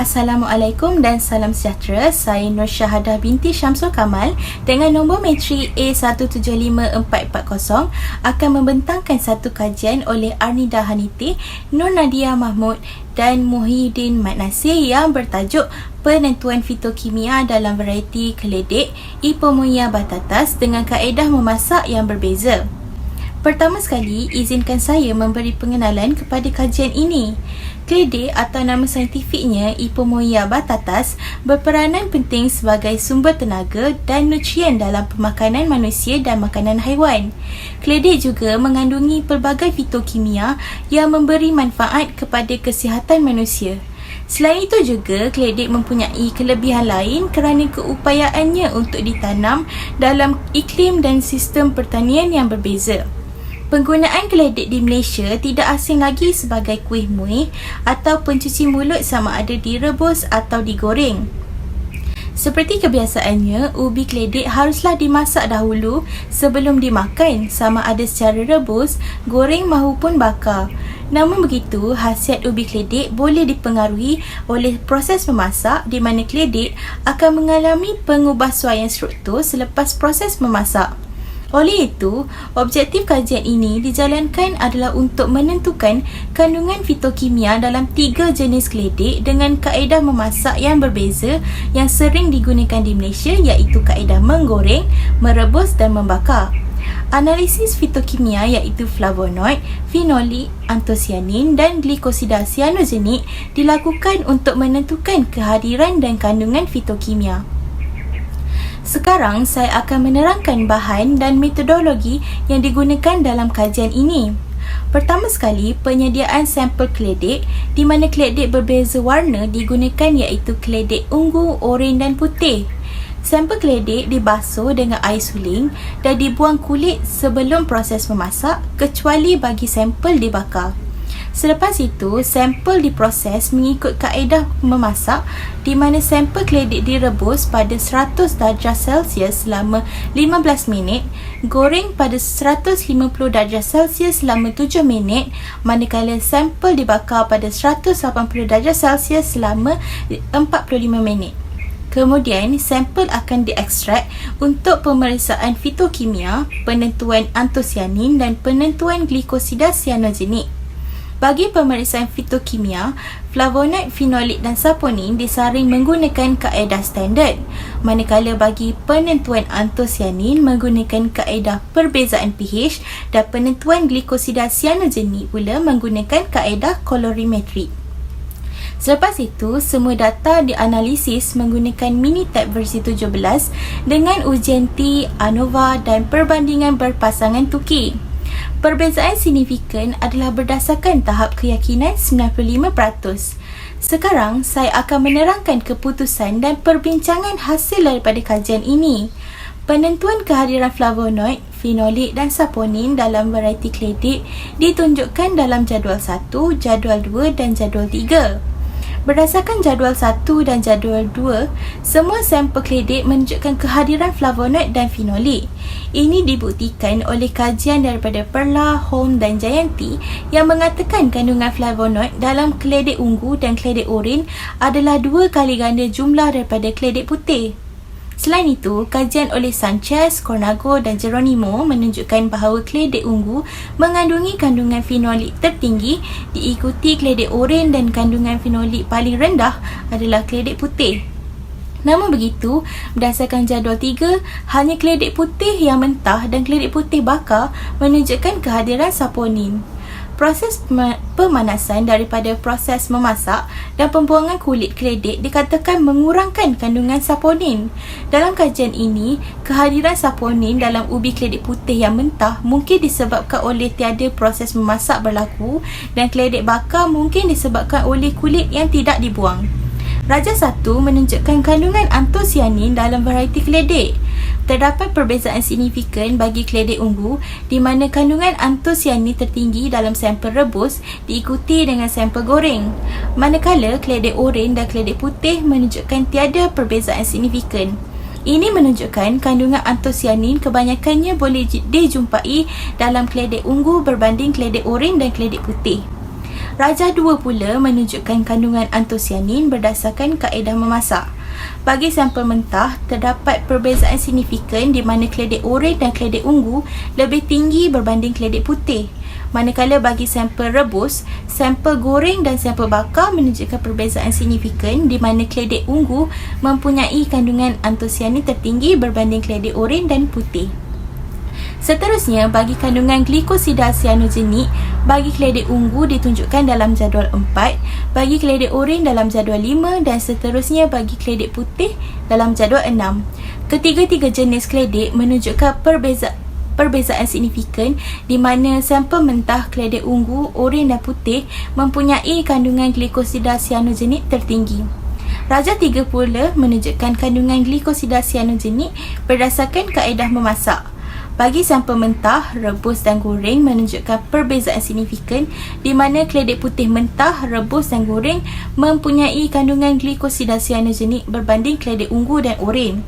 Assalamualaikum dan salam sejahtera. Saya Nur Syahadah binti Syamsul Kamal dengan nombor metrik A175440 akan membentangkan satu kajian oleh Arnida Haniti, Nur Nadia Mahmud dan Muhyiddin Mat Nasir yang bertajuk Penentuan Fitokimia dalam Varieti Keledek Ipomoea batatas dengan kaedah memasak yang berbeza. Pertama sekali, izinkan saya memberi pengenalan kepada kajian ini. Keledek atau nama saintifiknya Ipomoea batatas berperanan penting sebagai sumber tenaga dan nutrien dalam pemakanan manusia dan makanan haiwan. Keledek juga mengandungi pelbagai fitokimia yang memberi manfaat kepada kesihatan manusia. Selain itu juga, keledek mempunyai kelebihan lain kerana keupayaannya untuk ditanam dalam iklim dan sistem pertanian yang berbeza. Penggunaan keledek di Malaysia tidak asing lagi sebagai kuih muih atau pencuci mulut sama ada direbus atau digoreng. Seperti kebiasaannya, ubi keledek haruslah dimasak dahulu sebelum dimakan, sama ada secara rebus, goreng maupun bakar. Namun begitu, khasiat ubi keledek boleh dipengaruhi oleh proses memasak di mana keledek akan mengalami pengubahsuaian struktur selepas proses memasak. Oleh itu, objektif kajian ini dijalankan adalah untuk menentukan kandungan fitokimia dalam 3 jenis keledek dengan kaedah memasak yang berbeza yang sering digunakan di Malaysia, iaitu kaedah menggoreng, merebus dan membakar. Analisis fitokimia iaitu flavonoid, fenolik, antosianin dan glikosida sianogenik dilakukan untuk menentukan kehadiran dan kandungan fitokimia. Sekarang saya akan menerangkan bahan dan metodologi yang digunakan dalam kajian ini. Pertama sekali, penyediaan sampel keledek di mana keledek berbeza warna digunakan iaitu keledek ungu, oranye dan putih. Sampel keledek dibasuh dengan air suling dan dibuang kulit sebelum proses memasak kecuali bagi sampel dibakar. Selepas itu, sampel diproses mengikut kaedah memasak di mana sampel keledek direbus pada 100 darjah Celsius selama 15 minit, goreng pada 150 darjah Celsius selama 7 minit, manakala sampel dibakar pada 180 darjah Celsius selama 45 minit. Kemudian, sampel akan diekstrak untuk pemeriksaan fitokimia, penentuan antosianin dan penentuan glikosida sianogenik. Bagi pemeriksaan fitokimia, flavonoid, fenolik dan saponin disaring menggunakan kaedah standard, manakala bagi penentuan antosianin menggunakan kaedah perbezaan pH dan penentuan glikosida sianogenik pula menggunakan kaedah kolorimetrik. Selepas itu, semua data dianalisis menggunakan Minitab versi 17 dengan ujian T, ANOVA dan perbandingan berpasangan Tukey. Perbezaan signifikan adalah berdasarkan tahap keyakinan 95%. Sekarang, saya akan menerangkan keputusan dan perbincangan hasil daripada kajian ini. Penentuan kehadiran flavonoid, fenolik dan saponin dalam varieti keledek ditunjukkan dalam jadual 1, jadual 2 dan jadual 3. Berdasarkan jadual 1 dan jadual 2, semua sampel keledek menunjukkan kehadiran flavonoid dan fenolik. Ini dibuktikan oleh kajian daripada Perla, Home dan Jayanti yang mengatakan kandungan flavonoid dalam keledek ungu dan keledek oranye adalah 2 kali ganda jumlah daripada keledek putih. Selain itu, kajian oleh Sanchez, Cornago dan Geronimo menunjukkan bahawa keledek ungu mengandungi kandungan fenolik tertinggi, diikuti keledek oranye dan kandungan fenolik paling rendah adalah keledek putih. Namun begitu, berdasarkan jadual 3, hanya keledek putih yang mentah dan keledek putih bakar menunjukkan kehadiran saponin. Proses pemanasan daripada proses memasak dan pembuangan kulit keledek dikatakan mengurangkan kandungan saponin. Dalam kajian ini, kehadiran saponin dalam ubi keledek putih yang mentah mungkin disebabkan oleh tiada proses memasak berlaku dan keledek bakar mungkin disebabkan oleh kulit yang tidak dibuang. Raja 1 menunjukkan kandungan antosianin dalam varieti keledek. Terdapat perbezaan signifikan bagi keledek ungu di mana kandungan antosianin tertinggi dalam sampel rebus diikuti dengan sampel goreng. Manakala keledek oranye dan keledek putih menunjukkan tiada perbezaan signifikan. Ini menunjukkan kandungan antosianin kebanyakannya boleh dijumpai dalam keledek ungu berbanding keledek oranye dan keledek putih. Raja 2 pula menunjukkan kandungan antosianin berdasarkan kaedah memasak. Bagi sampel mentah, terdapat perbezaan signifikan di mana keledek oranye dan keledek ungu lebih tinggi berbanding keledek putih. Manakala bagi sampel rebus, sampel goreng dan sampel bakar menunjukkan perbezaan signifikan di mana keledek ungu mempunyai kandungan antosianin tertinggi berbanding keledek oranye dan putih. Seterusnya, bagi kandungan glikosida sianogenik, bagi keledek ungu ditunjukkan dalam jadual 4, bagi keledek oranye dalam jadual 5 dan seterusnya bagi keledek putih dalam jadual 6. Ketiga-tiga jenis keledek menunjukkan perbezaan signifikan di mana sampel mentah keledek ungu, oranye dan putih mempunyai kandungan glikosida sianogenik tertinggi. Raja 3 pula menunjukkan kandungan glikosida sianogenik berdasarkan kaedah memasak. Bagi sampel mentah, rebus dan goreng menunjukkan perbezaan signifikan di mana keledek putih mentah, rebus dan goreng mempunyai kandungan glikosida sianogenik berbanding keledek ungu dan oranye.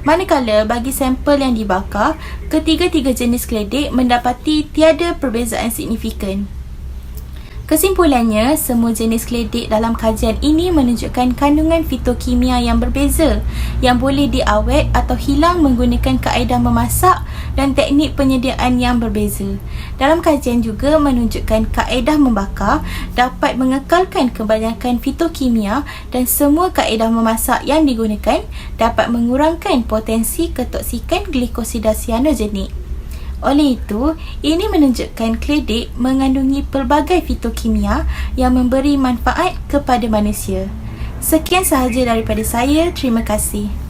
Manakala bagi sampel yang dibakar, ketiga-tiga jenis keledek mendapati tiada perbezaan signifikan. Kesimpulannya, semua jenis keledek dalam kajian ini menunjukkan kandungan fitokimia yang berbeza yang boleh diawet atau hilang menggunakan kaedah memasak dan teknik penyediaan yang berbeza. Dalam kajian juga menunjukkan kaedah membakar dapat mengekalkan kebanyakan fitokimia dan semua kaedah memasak yang digunakan dapat mengurangkan potensi ketoksikan glikosida sianogenik. Oleh itu, ini menunjukkan keledek mengandungi pelbagai fitokimia yang memberi manfaat kepada manusia. Sekian sahaja daripada saya. Terima kasih.